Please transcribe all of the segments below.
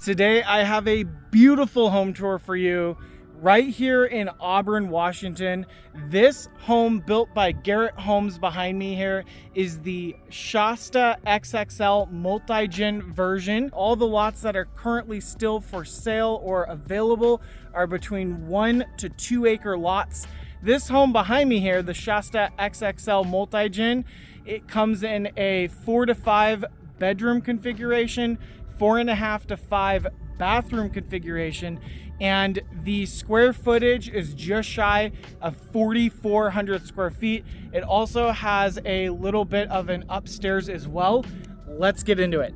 Today I have a beautiful home tour for you right here in Auburn, Washington. This home built by Garrette Homes behind me here is the Shasta XXL Multi-Gen version. All the lots that are currently still for sale or available are between 1 to 2 acre lots. This home behind me here, the Shasta XXL Multi-Gen, it comes in a 4 to 5 bedroom configuration, 4.5 to 5 bathroom configuration, and the square footage is just shy of 4,400 square feet. It also has a little bit of an upstairs as well. Let's get into it.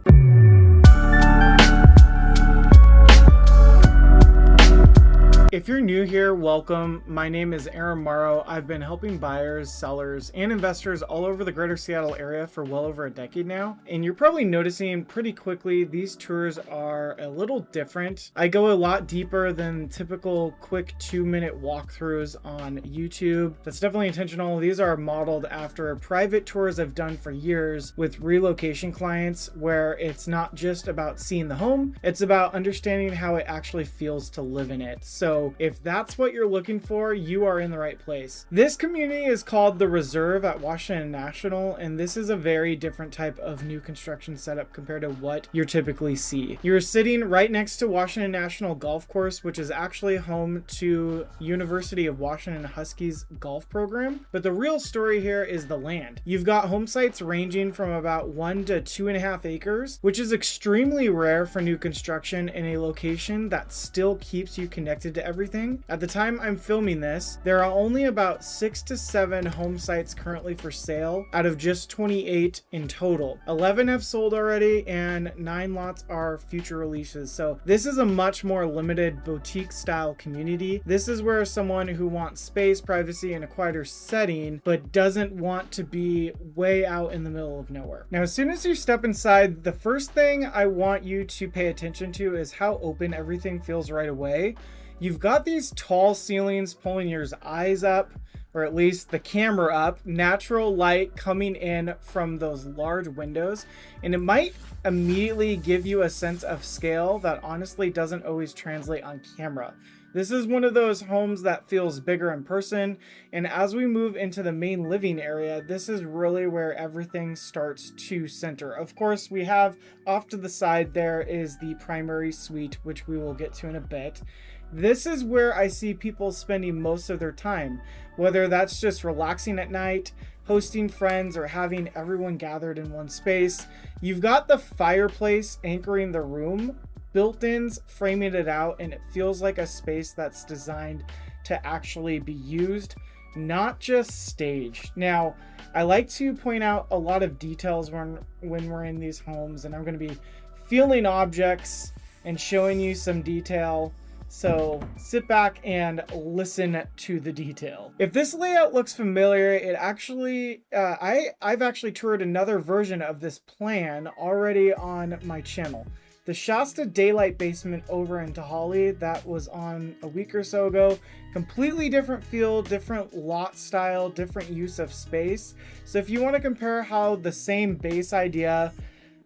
If you're new here, welcome. My name is Aaron Morrow. I've been helping buyers, sellers, and investors all over the greater Seattle area for well over a decade now. And you're probably noticing pretty quickly these tours are a little different. I go a lot deeper than typical quick 2-minute walkthroughs on YouTube. That's definitely intentional. These are modeled after private tours I've done for years with relocation clients, where it's not just about seeing the home, it's about understanding how it actually feels to live in it. So if that's what you're looking for, you are in the right place. This community is called the Reserve at Washington National, and this is a very different type of new construction setup compared to what you typically see. You're sitting right next to Washington National Golf Course, which is actually home to University of Washington Huskies golf program. But the real story here is the land. You've got home sites ranging from about 1 to 2.5 acres, which is extremely rare for new construction in a location that still keeps you connected to everything. At the time I'm filming this, there are only about 6 to 7 home sites currently for sale out of just 28 in total. 11 have sold already and 9 lots are future releases. So this is a much more limited boutique style community. This is where someone who wants space, privacy, and a quieter setting, but doesn't want to be way out in the middle of nowhere. Now, as soon as you step inside, the first thing I want you to pay attention to is how open everything feels right away. You've got these tall ceilings pulling your eyes up, or at least the camera up, natural light coming in from those large windows, and it might immediately give you a sense of scale that honestly doesn't always translate on camera. This is one of those homes that feels bigger in person, and as we move into the main living area, this is really where everything starts to center. Of course, we have off to the side there is the primary suite, which we will get to in a bit. This is where I see people spending most of their time, whether that's just relaxing at night, hosting friends, or having everyone gathered in one space. You've got the fireplace anchoring the room, built-ins framing it out, and it feels like a space that's designed to actually be used, not just staged. Now, I like to point out a lot of details when we're in these homes, and I'm going to be feeling objects and showing you some detail. So sit back and listen to the detail. If this layout looks familiar, it actually, I've actually toured another version of this plan already on my channel. The Shasta Daylight Basement over in Tahali, that was on a week or so ago. Completely different feel, different lot style, different use of space. So if you want to compare how the same base idea,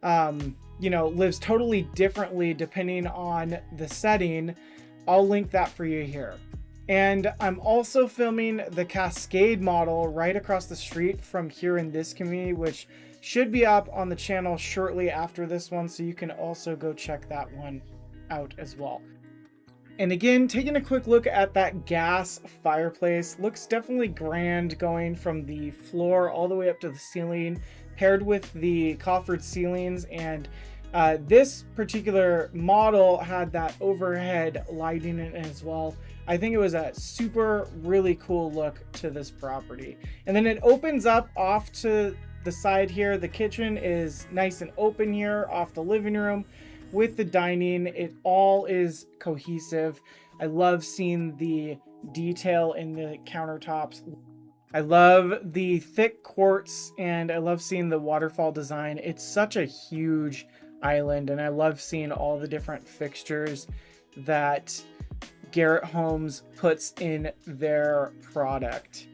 lives totally differently depending on the setting, I'll link that for you here. And I'm also filming the Cascade model right across the street from here in this community, which should be up on the channel shortly after this one, so you can also go check that one out as well. And again, taking a quick look at that gas fireplace, looks definitely grand, going from the floor all the way up to the ceiling, paired with the coffered ceilings. And this particular model had that overhead lighting in it as well. I think it was a really cool look to this property. And then it opens up off to the side here. The kitchen is nice and open here off the living room with the dining. It all is cohesive. I love seeing the detail in the countertops. I love the thick quartz, and I love seeing the waterfall design. It's such a huge island, and I love seeing all the different fixtures that Garrette Homes puts in their product.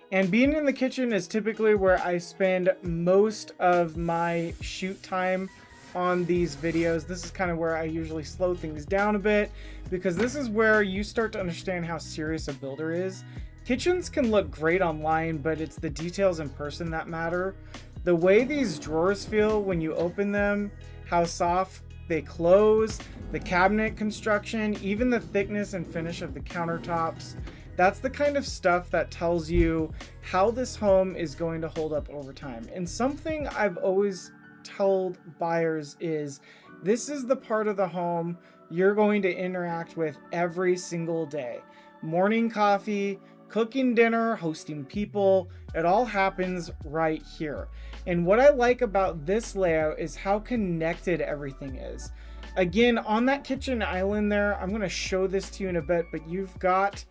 And being in the kitchen is typically where I spend most of my shoot time on these videos. This is kind of where I usually slow things down a bit, because this is where you start to understand how serious a builder is. Kitchens can look great online, but it's the details in person that matter. The way these drawers feel when you open them, how soft they close, the cabinet construction, even the thickness and finish of the countertops. That's the kind of stuff that tells you how this home is going to hold up over time. And something I've always told buyers is, this is the part of the home you're going to interact with every single day. Morning coffee, cooking dinner, hosting people, it all happens right here. And what I like about this layout is how connected everything is. Again, on that kitchen island there, I'm going to show this to you in a bit, but you've got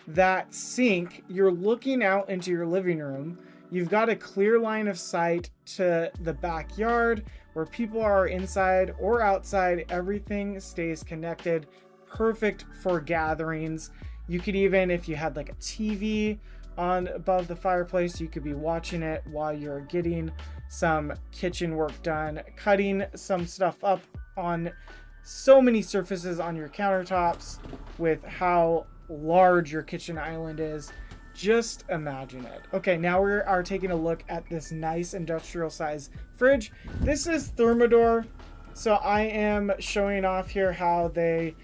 that sink. You're looking out into your living room. You've got a clear line of sight to the backyard where people are inside or outside. Everything stays connected. Perfect for gatherings. You could even, if you had like a TV on above the fireplace, you could be watching it while you're getting some kitchen work done, cutting some stuff up on so many surfaces on your countertops with how large your kitchen island is. Just imagine it. Okay, now we are taking a look at this nice industrial size fridge. This is Thermador. So I am showing off here how they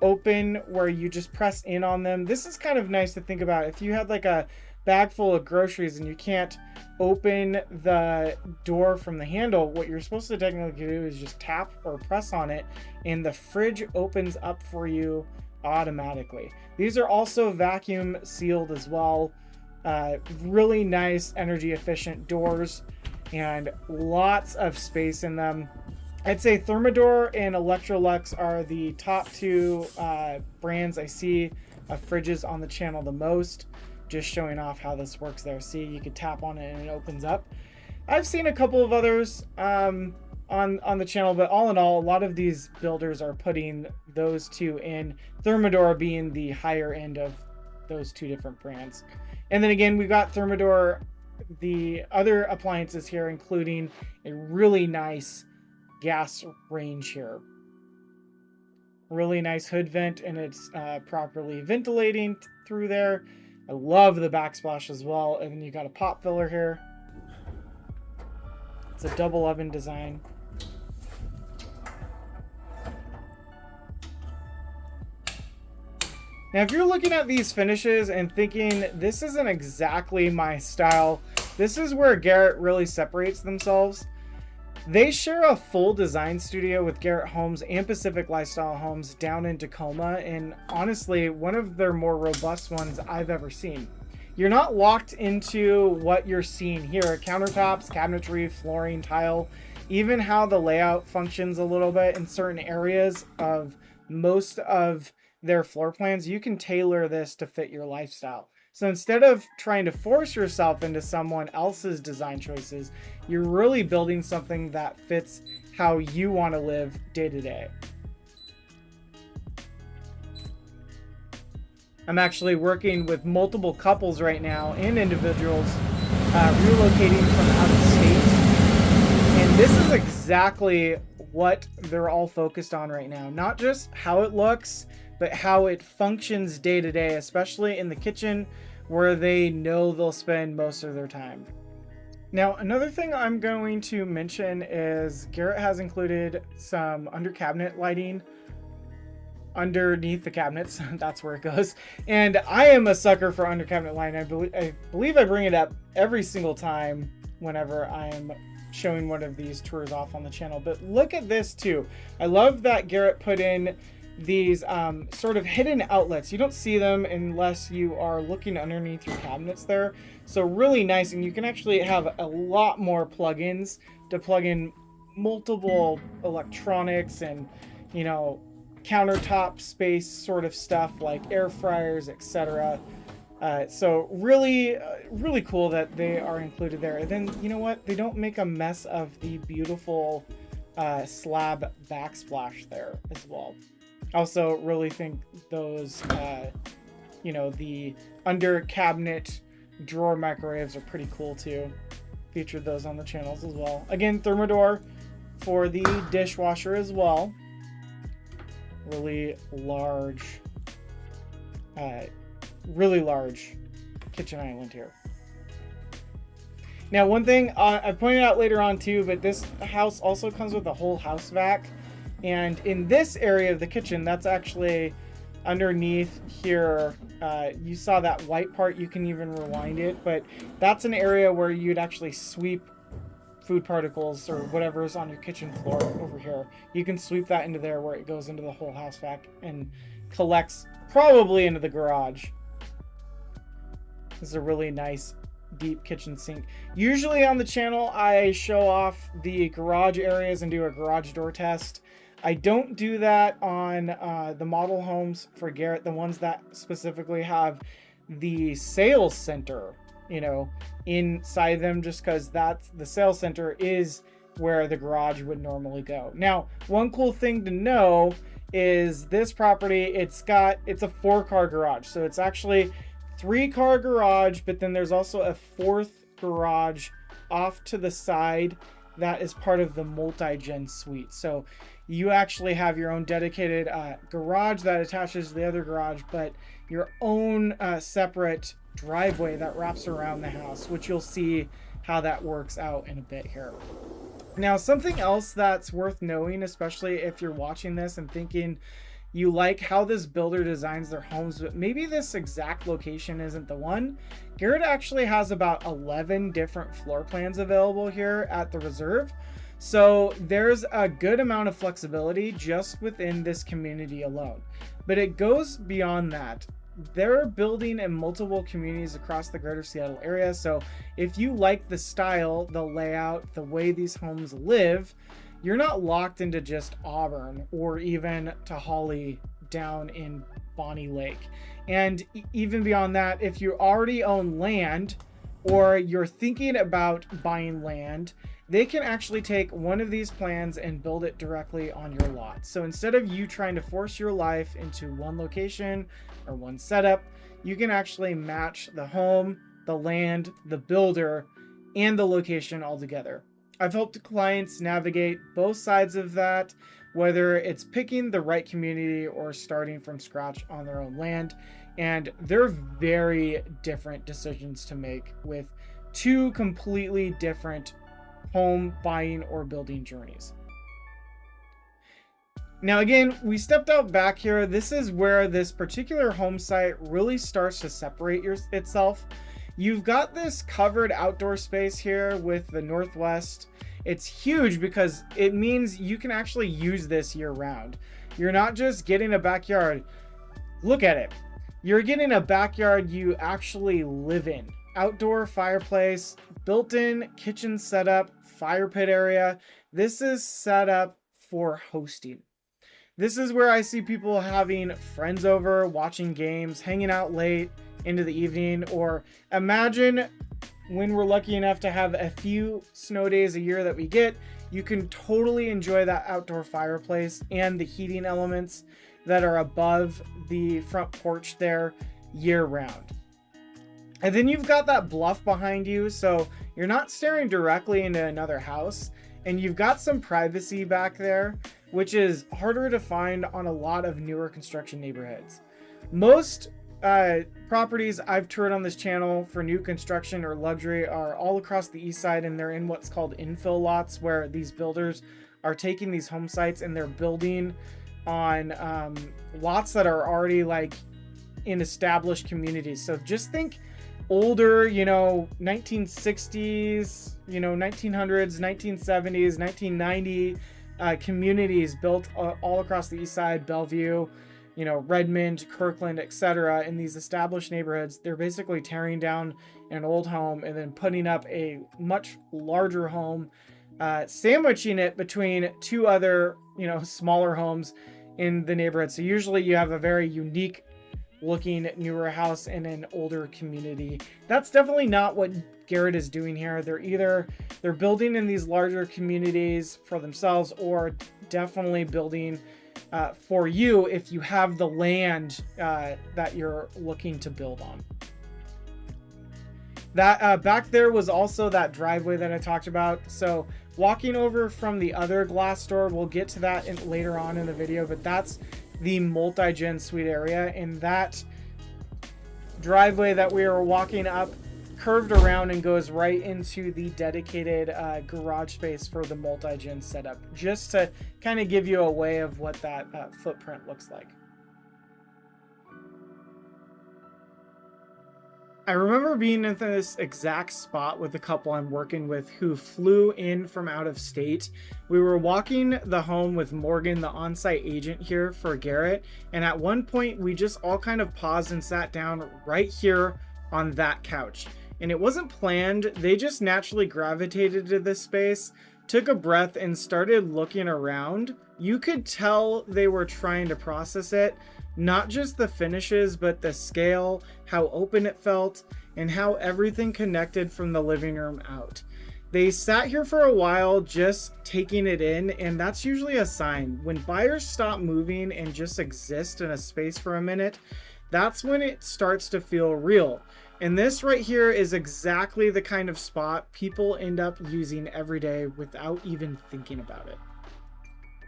open, where you just press in on them. This is kind of nice to think about. If you had like a bag full of groceries and you can't open the door from the handle, what you're supposed to technically do is just tap or press on it, and the fridge opens up for you automatically. These are also vacuum sealed as well. Really nice energy efficient doors and lots of space in them. I'd say Thermador and Electrolux are the top two brands I see of fridges on the channel the most. Just showing off how this works there. See, you could tap on it and it opens up. I've seen a couple of others on the channel, but all in all, a lot of these builders are putting those two in, Thermador being the higher end of those two different brands. And then again, we got Thermador, the other appliances here, including a really nice gas range here. Really nice hood vent, and it's properly ventilating through there. I love the backsplash as well. And then you got a pot filler here. It's a double oven design. Now, if you're looking at these finishes and thinking, this isn't exactly my style, this is where Garrette really separates themselves. They share a full design studio with Garrette Homes and Pacific Lifestyle Homes down in Tacoma, and honestly, one of their more robust ones I've ever seen. You're not locked into what you're seeing here. Countertops, cabinetry, flooring, tile, even how the layout functions a little bit in certain areas of most of their floor plans. You can tailor this to fit your lifestyle. So instead of trying to force yourself into someone else's design choices, you're really building something that fits how you want to live day to day. I'm actually working with multiple couples right now and individuals relocating from out of state. And this is exactly what they're all focused on right now. Not just how it looks, but how it functions day to day, especially in the kitchen where they know they'll spend most of their time. Now, another thing I'm going to mention is Garrette has included some under cabinet lighting underneath the cabinets. That's where it goes. And I am a sucker for under cabinet lighting. I believe I bring it up every single time whenever I'm showing one of these tours off on the channel. But look at this too. I love that Garrette put in these sort of hidden outlets. You don't see them unless you are looking underneath your cabinets there. So really nice, and you can actually have a lot more plugins to plug in multiple electronics and, you know, countertop space sort of stuff like air fryers, etc. So really cool that they are included there. And then, you know what, they don't make a mess of the beautiful slab backsplash there as well. Also really think those you know, the under cabinet drawer microwaves are pretty cool too. Featured those on the channels as well. Again, Thermador for the dishwasher as well. Really large kitchen island here. Now, one thing I pointed out later on too, but this house also comes with a whole house vac. And in this area of the kitchen, that's actually underneath here. You saw that white part, you can even rewind it, but that's an area where you'd actually sweep food particles or whatever is on your kitchen floor over here. You can sweep that into there where it goes into the whole house vac and collects probably into the garage. This is a really nice deep kitchen sink. Usually on the channel, I show off the garage areas and do a garage door test. I don't do that on the model homes for Garrette, the ones that specifically have the sales center, you know, inside them, just because that's the sales center is where the garage would normally go. Now, one cool thing to know is this property, it's a 4-car garage. So it's actually 3-car garage, but then there's also a 4th garage off to the side that is part of the multi-gen suite. So you actually have your own dedicated garage that attaches to the other garage, but your own separate driveway that wraps around the house, which you'll see how that works out in a bit here. Now, something else that's worth knowing, especially if you're watching this and thinking you like how this builder designs their homes, but maybe this exact location isn't the one. Garrette actually has about 11 different floor plans available here at the reserve. So there's a good amount of flexibility just within this community alone. But it goes beyond that. They're building in multiple communities across the greater Seattle area. So if you like the style, the layout, the way these homes live, you're not locked into just Auburn or even to Holly down in Bonnie Lake. And even beyond that, if you already own land or you're thinking about buying land, they can actually take one of these plans and build it directly on your lot. So instead of you trying to force your life into one location or one setup, you can actually match the home, the land, the builder, and the location all together. I've helped clients navigate both sides of that, whether it's picking the right community or starting from scratch on their own land. And they're very different decisions to make with 2 completely different home buying or building journeys. Now, again, we stepped out back here. This is where this particular home site really starts to separate itself. You've got this covered outdoor space here with the northwest. It's huge because it means you can actually use this year round. You're not just getting a backyard. Look at it. You're getting a backyard you actually live in. Outdoor fireplace, built-in kitchen setup, fire pit area. This is set up for hosting. This is where I see people having friends over, watching games, hanging out late into the evening, or imagine when we're lucky enough to have a few snow days a year that we get, you can totally enjoy that outdoor fireplace and the heating elements that are above the front porch there year round. And then you've got that bluff behind you, so you're not staring directly into another house, and you've got some privacy back there, which is harder to find on a lot of newer construction neighborhoods. Most properties I've toured on this channel for new construction or luxury are all across the east side, and they're in what's called infill lots, where these builders are taking these home sites and they're building on lots that are already like in established communities. So just think older, 1960s, 1900s, 1970s, 1990 communities built all across the east side, Bellevue, Redmond, Kirkland, etc. In these established neighborhoods. They're basically tearing down an old home and then putting up a much larger home, sandwiching it between 2 other, smaller homes in the neighborhood. So usually you have a very unique looking newer house in an older community. That's definitely not what Garrette is doing here. They're building in these larger communities for themselves, or definitely building for you if you have the land that you're looking to build on. That back there was also that driveway that I talked about. So walking over from the other glass door, we'll get to that later on in the video, but that's the multi-gen suite area, and that driveway that we were walking up curved around and goes right into the dedicated garage space for the multi-gen setup, just to kind of give you a way of what that footprint looks like. I remember being in this exact spot with a couple I'm working with who flew in from out of state. We were walking the home with Morgan, the on-site agent here for Garrett, and at one point we just all kind of paused and sat down right here on that couch. And it wasn't planned, they just naturally gravitated to this space, took a breath, and started looking around. You could tell they were trying to process it. Not just the finishes, but the scale, how open it felt, and how everything connected from the living room out. They sat here for a while just taking it in, and that's usually a sign. When buyers stop moving and just exist in a space for a minute, that's when it starts to feel real. And this right here is exactly the kind of spot people end up using every day without even thinking about it.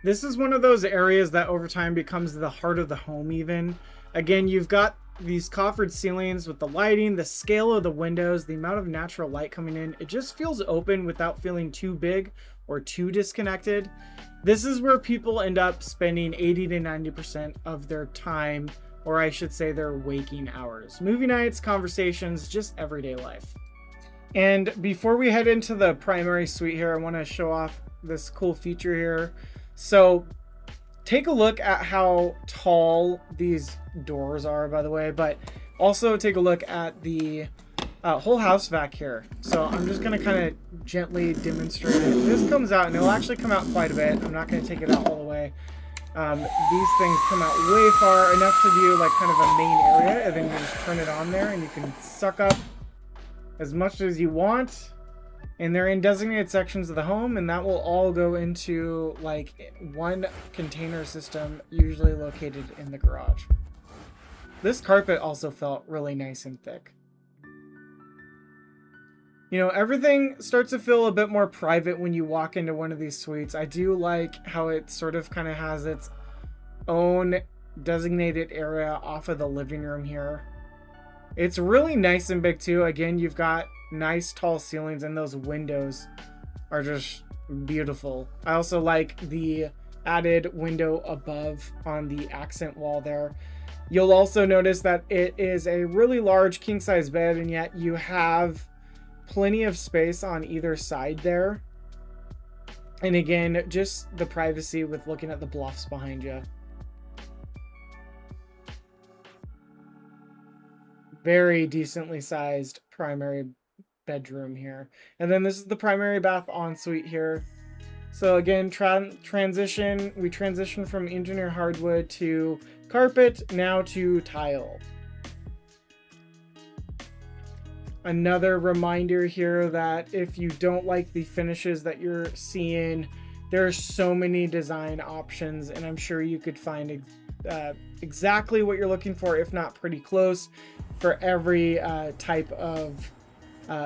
This is one of those areas that over time becomes the heart of the home even. Again, you've got these coffered ceilings with the lighting, the scale of the windows, the amount of natural light coming in. It just feels open without feeling too big or too disconnected. This is where people end up spending 80 to 90% of their time, or I should say their waking hours. Movie nights, conversations, just everyday life. And before we head into the primary suite here, I want to show off this cool feature here. So take a look at how tall these doors are, by the way, but also take a look at the whole house vac here. So I'm just going to kind of gently demonstrate it. This comes out, and it'll actually come out quite a bit. I'm not going to take it out all the way. These things come out way far enough to do like kind of a main area, and then you just turn it on there and you can suck up as much as you want. And they're in designated sections of the home, and that will all go into like one container system, usually located in the garage. This carpet also felt really nice and thick. You know, everything starts to feel a bit more private when you walk into one of these suites. I do like how it sort of kind of has its own designated area off of the living room here. It's really nice and big too. Again, you've got nice tall ceilings, and those windows are just beautiful. I also like the added window above on the accent wall there. You'll also notice that it is a really large king size bed, and yet you have plenty of space on either side there. And again, just the privacy with looking at the bluffs behind you. Very decently sized primary bedroom here. And then this is the primary bath ensuite here. So again, we transition from engineer hardwood to carpet, now to tile. Another reminder here that if you don't like the finishes that you're seeing, there are so many design options, and I'm sure you could find exactly what you're looking for, if not pretty close, for every type of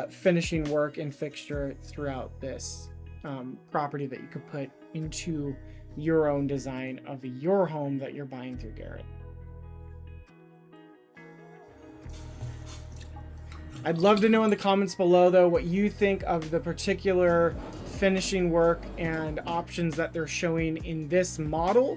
finishing work and fixture throughout this property that you could put into your own design of your home that you're buying through Garrett. I'd love to know in the comments below, though, what you think of the particular finishing work and options that they're showing in this model.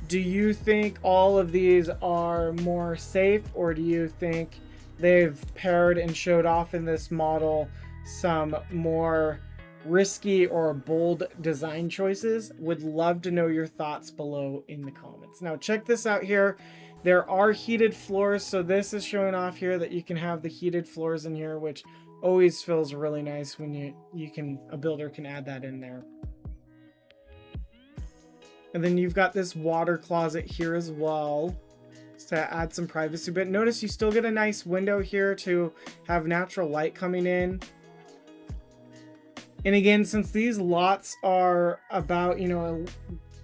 Do you think all of these are more safe, or do you think they've paired and showed off in this model some more risky or bold design choices? Would love to know your thoughts below in the comments. Now check this out here. There are heated floors, so this is showing off here that you can have the heated floors in here, which always feels really nice when a builder can add that in there. And then you've got this water closet here as well to add some privacy, but notice you still get a nice window here to have natural light coming in. And again, since these lots are about, you know,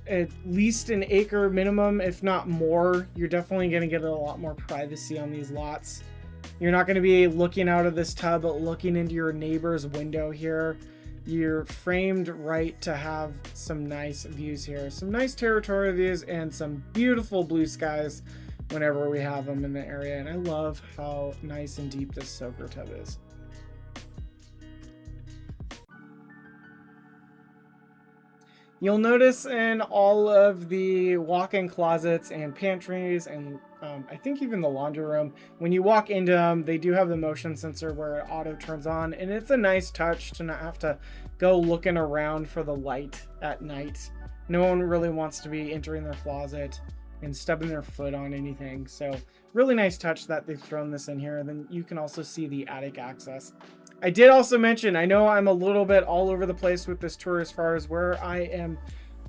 at least an acre minimum, if not more, you're definitely going to get a lot more privacy on these lots. You're not going to be looking out of this tub, looking into your neighbor's window here. You're framed right to have some nice views here, some nice territorial views, and some beautiful blue skies whenever we have them in the area. And I love how nice and deep this soaker tub is. You'll notice in all of the walk-in closets and pantries and I think even the laundry room, when you walk into them, they do have the motion sensor where it auto turns on, and it's a nice touch to not have to go looking around for the light at night. No one really wants to be entering their closet and stubbing their foot on anything. So really nice touch that they've thrown this in here. And then you can also see the attic access. I did also mention, I know I'm a little bit all over the place with this tour as far as where I am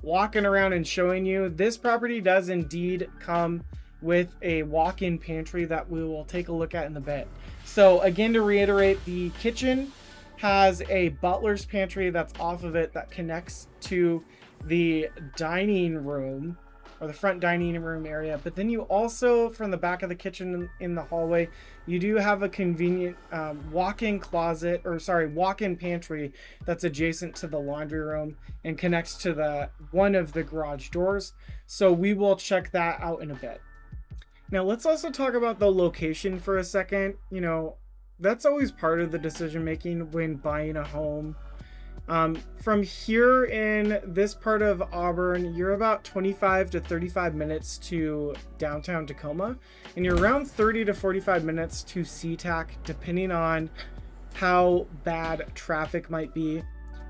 walking around and showing you. This property does indeed come with a walk-in pantry that we will take a look at in a bit. So again, to reiterate, the kitchen has a butler's pantry that's off of it that connects to the dining room, or the front dining room area. But then you also, from the back of the kitchen in the hallway, you do have a convenient walk-in closet, or sorry, walk-in pantry that's adjacent to the laundry room and connects to one of the garage doors. So we will check that out in a bit. Now let's also talk about the location for a second. You know, that's always part of the decision making when buying a home. From here in this part of Auburn, you're about 25 to 35 minutes to downtown Tacoma, and you're around 30 to 45 minutes to SeaTac, depending on how bad traffic might be.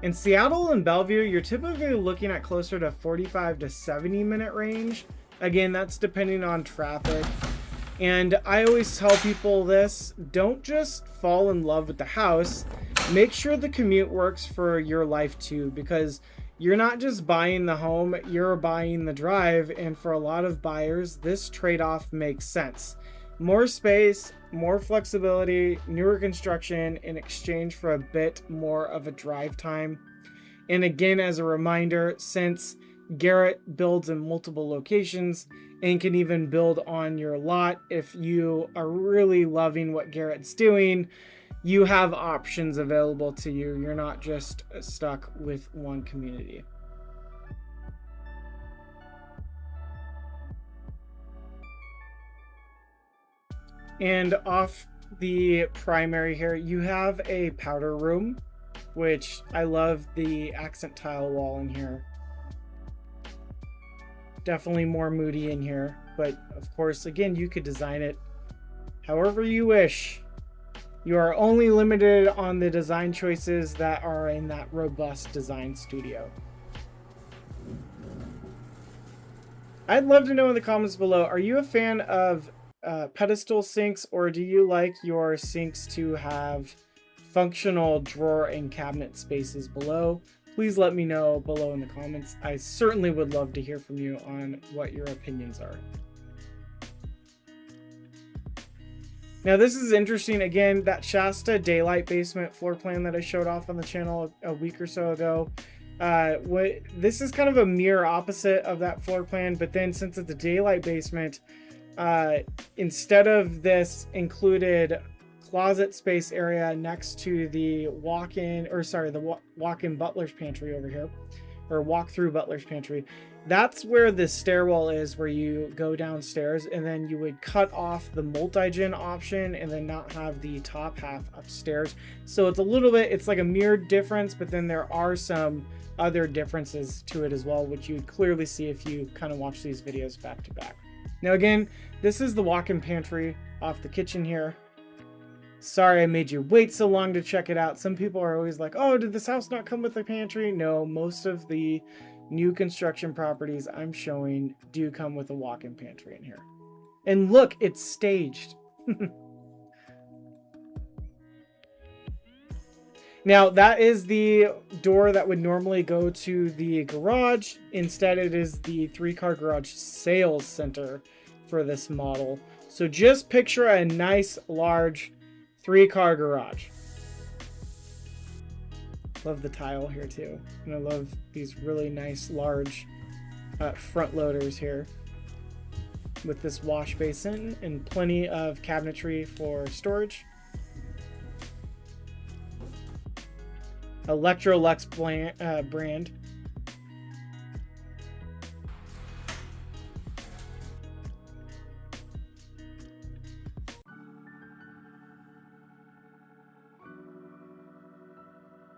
In Seattle and Bellevue, you're typically looking at closer to 45 to 70 minute range. Again, that's depending on traffic. And I always tell people this: don't just fall in love with the house, make sure the commute works for your life too, because you're not just buying the home, you're buying the drive. And for a lot of buyers, this trade-off makes sense. More space, more flexibility, newer construction in exchange for a bit more of a drive time. And again, as a reminder, since Garrette builds in multiple locations and can even build on your lot, if you are really loving what Garrette's doing, you have options available to you. You're not just stuck with one community. And off the primary here, you have a powder room, which I love the accent tile wall in here. Definitely more moody in here, but of course, again, you could design it however you wish. You are only limited on the design choices that are in that robust design studio. I'd love to know in the comments below, are you a fan of pedestal sinks, or do you like your sinks to have functional drawer and cabinet spaces below? Please let me know below in the comments. I certainly would love to hear from you on what your opinions are. Now this is interesting. Again, that Shasta daylight basement floor plan that I showed off on the channel a week or so ago. This is kind of a mirror opposite of that floor plan, but then since it's a daylight basement, instead of this included closet space area next to the walk-in butler's pantry over here, or walk-through butler's pantry. That's where the stairwell is, where you go downstairs, and then you would cut off the multi-gen option and then not have the top half upstairs. So it's a little bit, it's like a mirrored difference, but then there are some other differences to it as well, which you would clearly see if you kind of watch these videos back to back. Now again, this is the walk-in pantry off the kitchen here. Sorry I made you wait so long to check it out. Some people are always like, oh, did this house not come with a pantry? No, most of the new construction properties I'm showing do come with a walk-in pantry in here. And look, it's staged. Now, that is the door that would normally go to the garage. Instead, it is the 3-car garage sales center for this model. So just picture a nice, large 3-car garage. Love the tile here too. And I love these really nice, large front loaders here. with this wash basin and plenty of cabinetry for storage. Electrolux brand.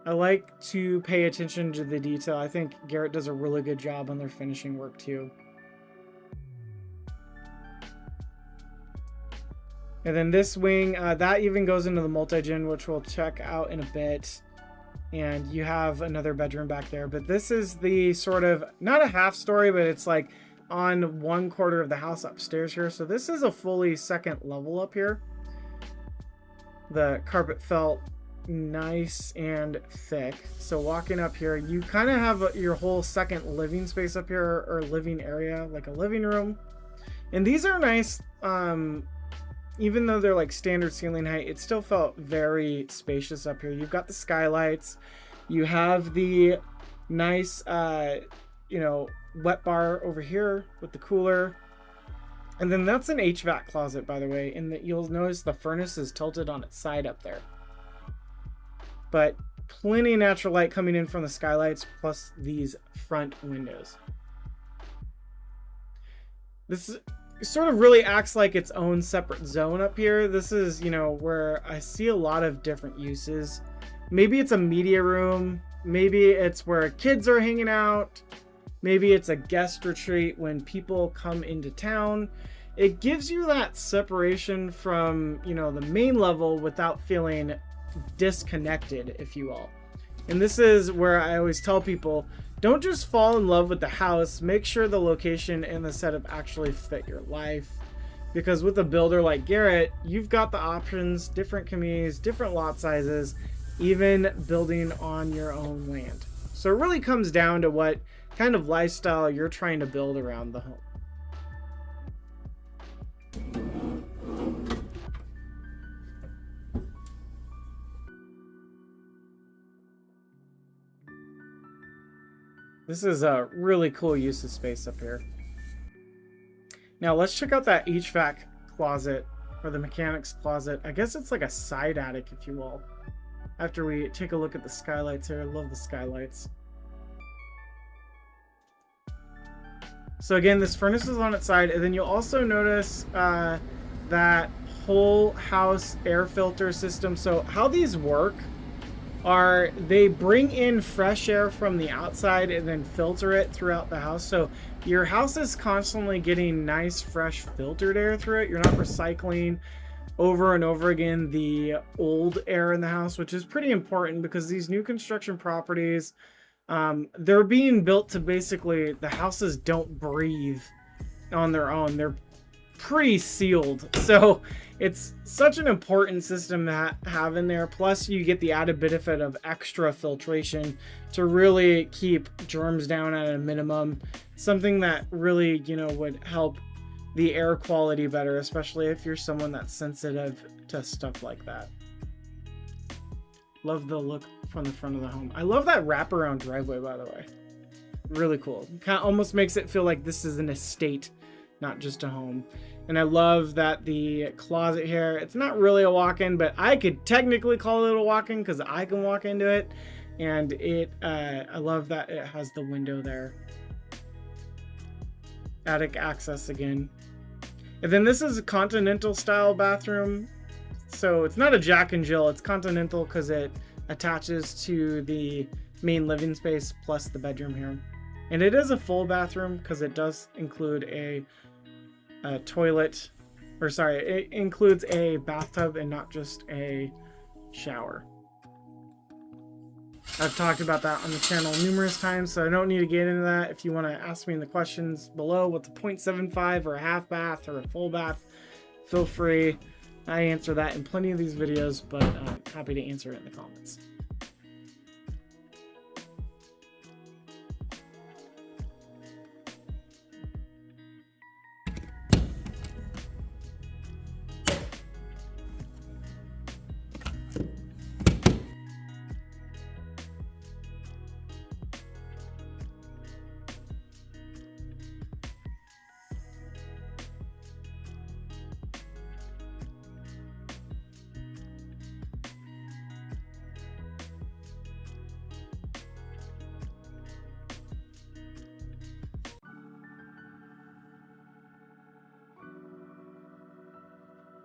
I like to pay attention to the detail. I think Garrette does a really good job on their finishing work too. And then this wing, that even goes into the multi-gen, which we'll check out in a bit. And you have another bedroom back there. But this is the sort of, not a half story, but it's like on 1/4 of the house upstairs here. So this is a fully second level up here. The carpet felt nice and thick. So walking up here, you kind of have your whole second living space up here, or living area, like a living room. And these are nice. Even though they're like standard ceiling height, it still felt very spacious up here. You've got the skylights, you have the nice you know, wet bar over here with the cooler. And then that's an HVAC closet, by the way, and that you'll notice the furnace is tilted on its side up there. But plenty of natural light coming in from the skylights, plus these front windows. This sort of really acts like its own separate zone up here. This is, you know, where I see a lot of different uses. Maybe it's a media room. Maybe it's where kids are hanging out. Maybe it's a guest retreat when people come into town. It gives you that separation from, you know, the main level without feeling disconnected, if you will. And this is where I always tell people, don't just fall in love with the house. Make sure the location and the setup actually fit your life. Because with a builder like Garrette, you've got the options, different communities, different lot sizes, even building on your own land. So it really comes down to what kind of lifestyle you're trying to build around the home. This is a really cool use of space up here. Now let's check out that HVAC closet, or the mechanics closet. I guess it's like a side attic, if you will. After we take a look at the skylights here, I love the skylights. So again, this furnace is on its side, and then you'll also notice that whole house air filter system. So how these work are they bring in fresh air from the outside and then filter it throughout the house. So your house is constantly getting nice, fresh, filtered air through it. You're not recycling over and over again the old air in the house, which is pretty important because these new construction properties, they're being built to basically, the houses don't breathe on their own. They're pre-sealed. So it's such an important system to have in there. Plus you get the added benefit of extra filtration to really keep germs down at a minimum. Something that really, you know, would help the air quality better, especially if you're someone that's sensitive to stuff like that. Love the look from the front of the home. I love that wraparound driveway, by the way. Really cool. Kind of almost makes it feel like this is an estate, not just a home. And I love that the closet here, it's not really a walk-in, but I could technically call it a walk-in because I can walk into it. And it, I love that it has the window there. Attic access again. And then this is a continental style bathroom. So it's not a Jack and Jill, it's continental because it attaches to the main living space plus the bedroom here. And it is a full bathroom because it does include a toilet, or sorry, it includes a bathtub and not just a shower. I've talked about that on the channel numerous times, so I don't need to get into that. If you want to ask me in the questions below what's a 0.75 or a half bath or a full bath, feel free. I answer that in plenty of these videos, but I'm happy to answer it in the comments.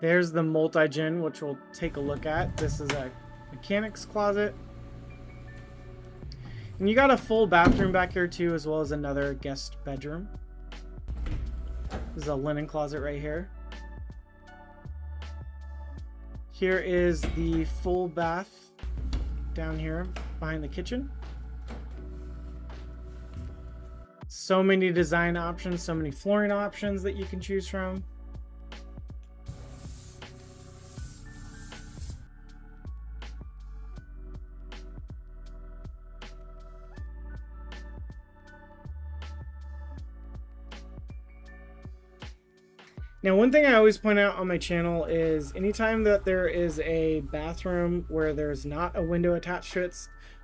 There's the multi-gen, which we'll take a look at. This is a mechanic's closet. And you got a full bathroom back here too, as well as another guest bedroom. This is a linen closet right here. Here is the full bath down here behind the kitchen. So many design options, so many flooring options that you can choose from. Now, one thing I always point out on my channel is anytime that there is a bathroom where there's not a window attached to it,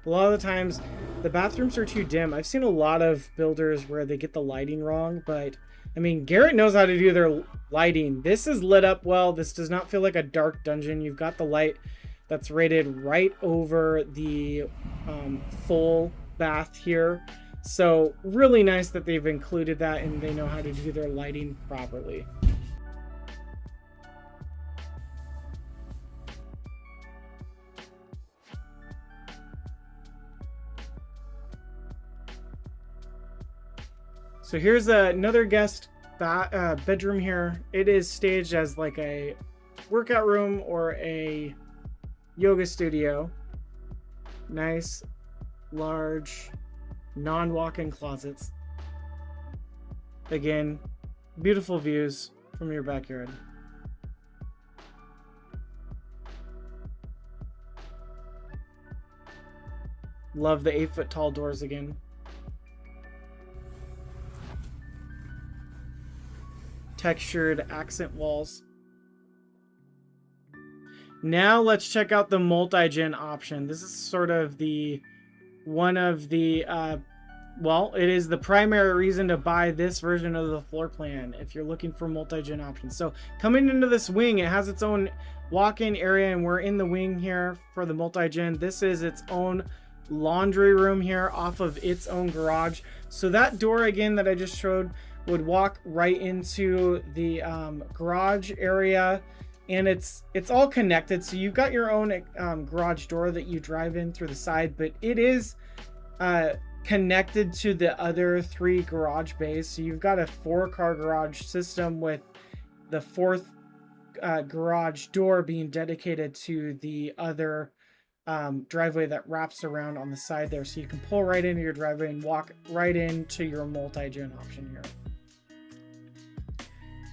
a lot of the times the bathrooms are too dim. I've seen a lot of builders where they get the lighting wrong, but I mean, Garrette knows how to do their lighting. This is lit up well. This does not feel like a dark dungeon. You've got the light that's rated right over the full bath here. So really nice that they've included that and they know how to do their lighting properly. So here's another guest bedroom here. It is staged as like a workout room or a yoga studio. Nice, large, non-walk-in closets. Again, beautiful views from your backyard. Love the 8-foot tall doors again. Textured accent walls. Now let's check out the multi-gen option. This is sort of the one of the well, it is the primary reason to buy this version of the floor plan if you're looking for multi-gen options. So coming into this wing, it has its own walk-in area, and we're in the wing here for the multi-gen. This is its own laundry room here off of its own garage. So that door again that I just showed would walk right into the garage area, and it's all connected. So you've got your own garage door that you drive in through the side, but it is connected to the other 3 garage bays. So you've got a 4-car garage system with the 4th garage door being dedicated to the other driveway that wraps around on the side there. So you can pull right into your driveway and walk right into your multi-gen option here.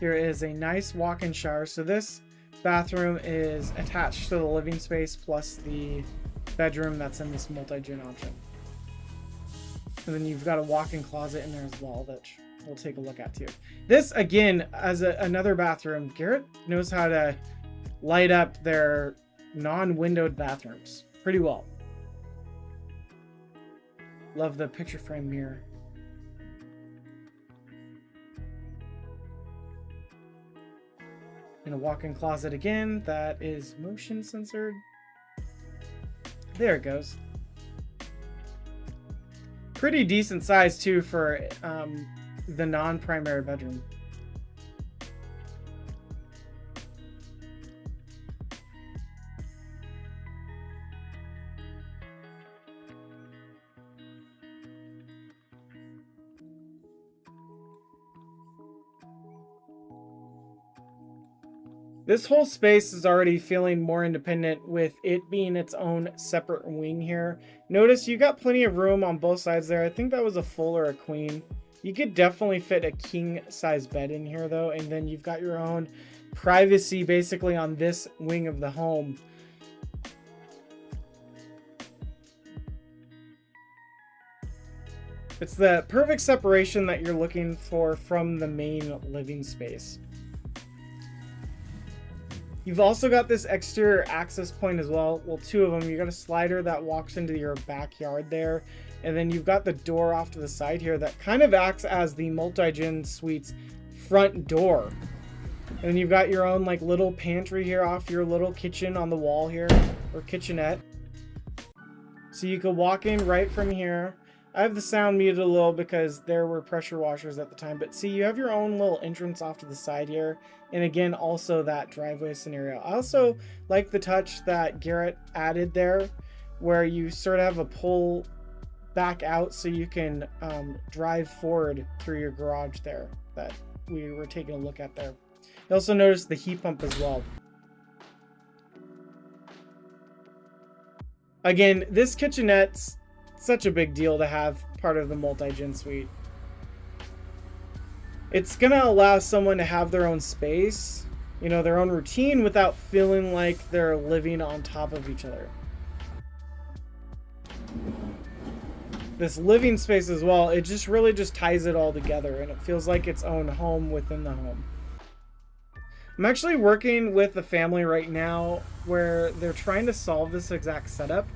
Here is a nice walk-in shower. So this bathroom is attached to the living space plus the bedroom that's in this multi-gen option. And then you've got a walk-in closet in there as well that we'll take a look at too. This, again, as another bathroom, Garrette knows how to light up their non-windowed bathrooms pretty well. Love the picture frame mirror. In a walk-in closet again that is motion censored. There it goes. Pretty decent size too for the non-primary bedroom. This whole space is already feeling more independent with it being its own separate wing here. Notice you got plenty of room on both sides there. I think that was a full or a queen. You could definitely fit a king size bed in here though, and then you've got your own privacy basically on this wing of the home. It's the perfect separation that you're looking for from the main living space. You've also got this exterior access point as well. Well, 2 of them. You got a slider that walks into your backyard there. And then you've got the door off to the side here that kind of acts as the multi-gen suite's front door. And then you've got your own like little pantry here off your little kitchen on the wall here, or kitchenette. So you could walk in right from here. I have the sound muted a little because there were pressure washers at the time, but see, you have your own little entrance off to the side here. And again, also that driveway scenario. I also like the touch that Garrette added there, where you sort of have a pull back out so you can drive forward through your garage there that we were taking a look at there. You also notice the heat pump as well. Again, this kitchenette's such a big deal to have part of the multi-gen suite. It's gonna allow someone to have their own space, you know, their own routine without feeling like they're living on top of each other. This living space as well, it just really just ties it all together and it feels like its own home within the home. I'm actually working with a family right now where they're trying to solve this exact setup.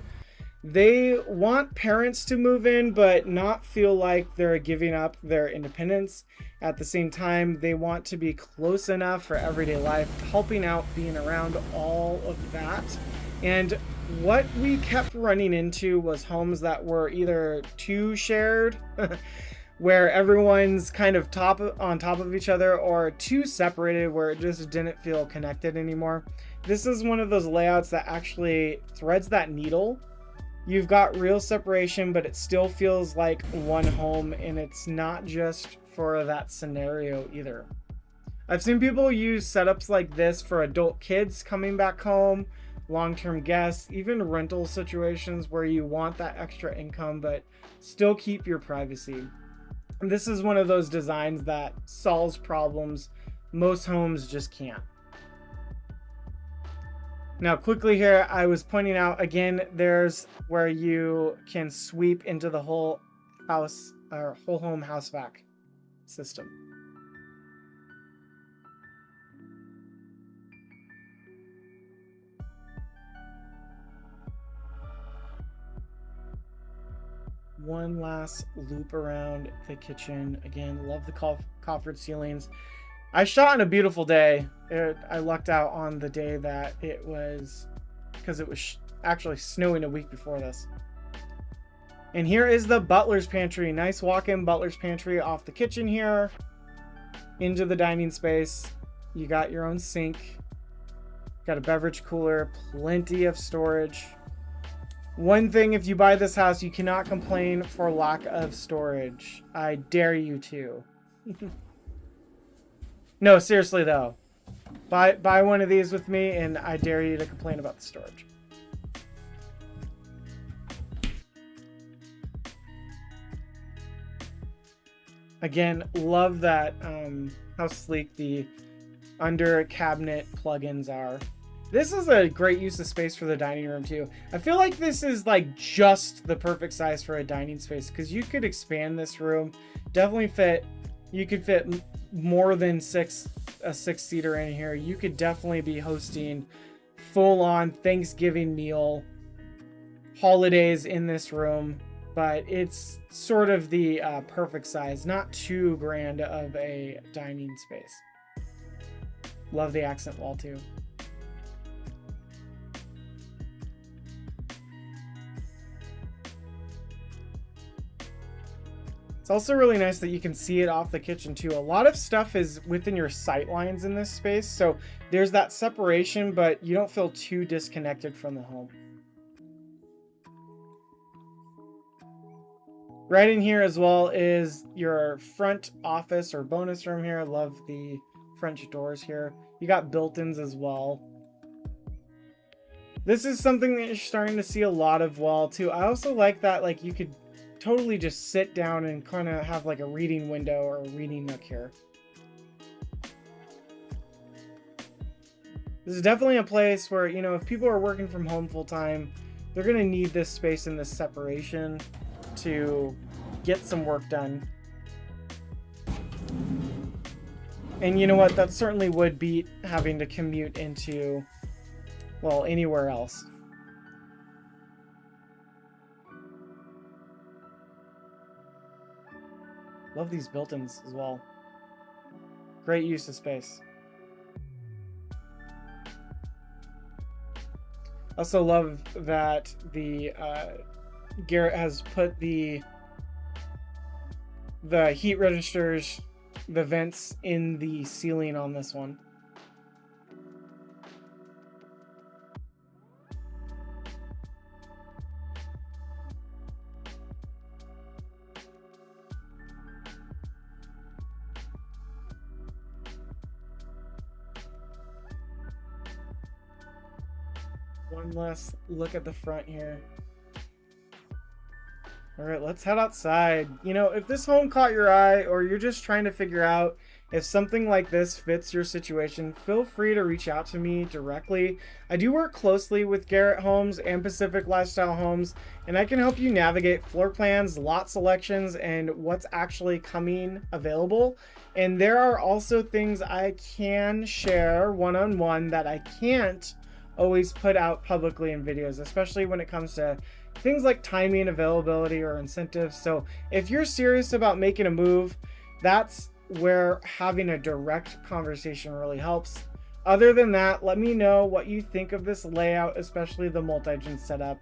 They want parents to move in, but not feel like they're giving up their independence. At the same time, they want to be close enough for everyday life, helping out, being around, all of that. And what we kept running into was homes that were either too shared, where everyone's kind of on top of each other, or too separated where it just didn't feel connected anymore. This is one of those layouts that actually threads that needle. You've got real separation, but it still feels like one home, and it's not just for that scenario either. I've seen people use setups like this for adult kids coming back home, long-term guests, even rental situations where you want that extra income but still keep your privacy. And this is one of those designs that solves problems most homes just can't. Now quickly here, I was pointing out again, there's where you can sweep into the whole house or whole home house vac system. One last loop around the kitchen. Again, love the coffered ceilings. I shot on a beautiful day. I lucked out on the day that it was, because it was actually snowing a week before this. And here is the butler's pantry. Nice walk-in butler's pantry off the kitchen here into the dining space. You got your own sink. Got a beverage cooler, plenty of storage. One thing, if you buy this house, you cannot complain for lack of storage. I dare you to. No, seriously though. Buy one of these with me and I dare you to complain about the storage. Again, love that how sleek the under cabinet plugins are. This is a great use of space for the dining room too. I feel like this is like just the perfect size for a dining space because you could expand this room. Definitely fit. You could fit more than a six-seater in here. You could definitely be hosting full-on Thanksgiving meal, holidays in this room. But it's sort of the perfect size, not too grand of a dining space. Love the accent wall too. It's also really nice that you can see it off the kitchen too. A lot of stuff is within your sight lines in this space, so there's that separation, but you don't feel too disconnected from the home. Right in here as well is your front office or bonus room here. I love the French doors here. You got built-ins as well. This is something that you're starting to see a lot of well too. I also like that like you could totally just sit down and kind of have like a reading window or a reading nook here. This is definitely a place where, you know, if people are working from home full time, they're going to need this space and this separation to get some work done. And you know what? That certainly would beat having to commute into, well, anywhere else. Love these built-ins as well. Great use of space. Also love that the Garrette has put the the heat registers, the vents in the ceiling on this one. One last look at the front here. All right, let's head outside. You know, if this home caught your eye, or you're just trying to figure out if something like this fits your situation, feel free to reach out to me directly. I do work closely with Garrette Homes and Pacific Lifestyle Homes, and I can help you navigate floor plans, lot selections, and what's actually coming available. And there are also things I can share one-on-one that I can't always put out publicly in videos, especially when it comes to things like timing, availability, or incentives. So if you're serious about making a move, that's where having a direct conversation really helps. Other than that, let me know what you think of this layout, especially the multi-gen setup.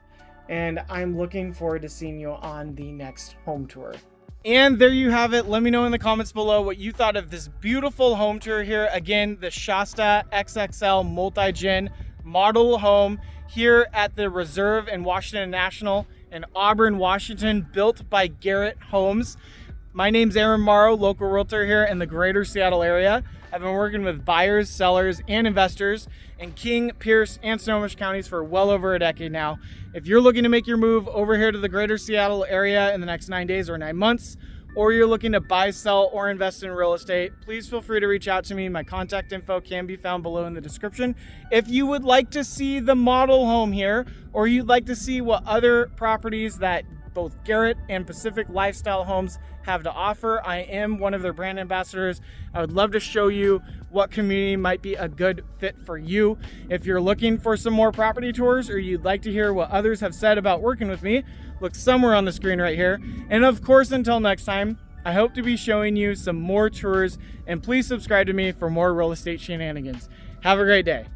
And I'm looking forward to seeing you on the next home tour. And there you have it. Let me know in the comments below what you thought of this beautiful home tour here. Again, the Shasta XXL Multi-Gen model home here at the Reserve in Washington National in Auburn, Washington, built by Garrette Homes. My name's Aaron Morrow, local realtor here in the greater Seattle area. I've been working with buyers, sellers, and investors in King, Pierce, and Snohomish counties for well over a decade now. If you're looking to make your move over here to the greater Seattle area in the next 9 days or 9 months, or you're looking to buy, sell, or invest in real estate, please feel free to reach out to me. My contact info can be found below in the description. If you would like to see the model home here, or you'd like to see what other properties that both Garrette and Pacific Lifestyle Homes have to offer, I am one of their brand ambassadors. I would love to show you what community might be a good fit for you. If you're looking for some more property tours, or you'd like to hear what others have said about working with me, look somewhere on the screen right here. And of course, until next time, I hope to be showing you some more tours, and please subscribe to me for more real estate shenanigans. Have a great day.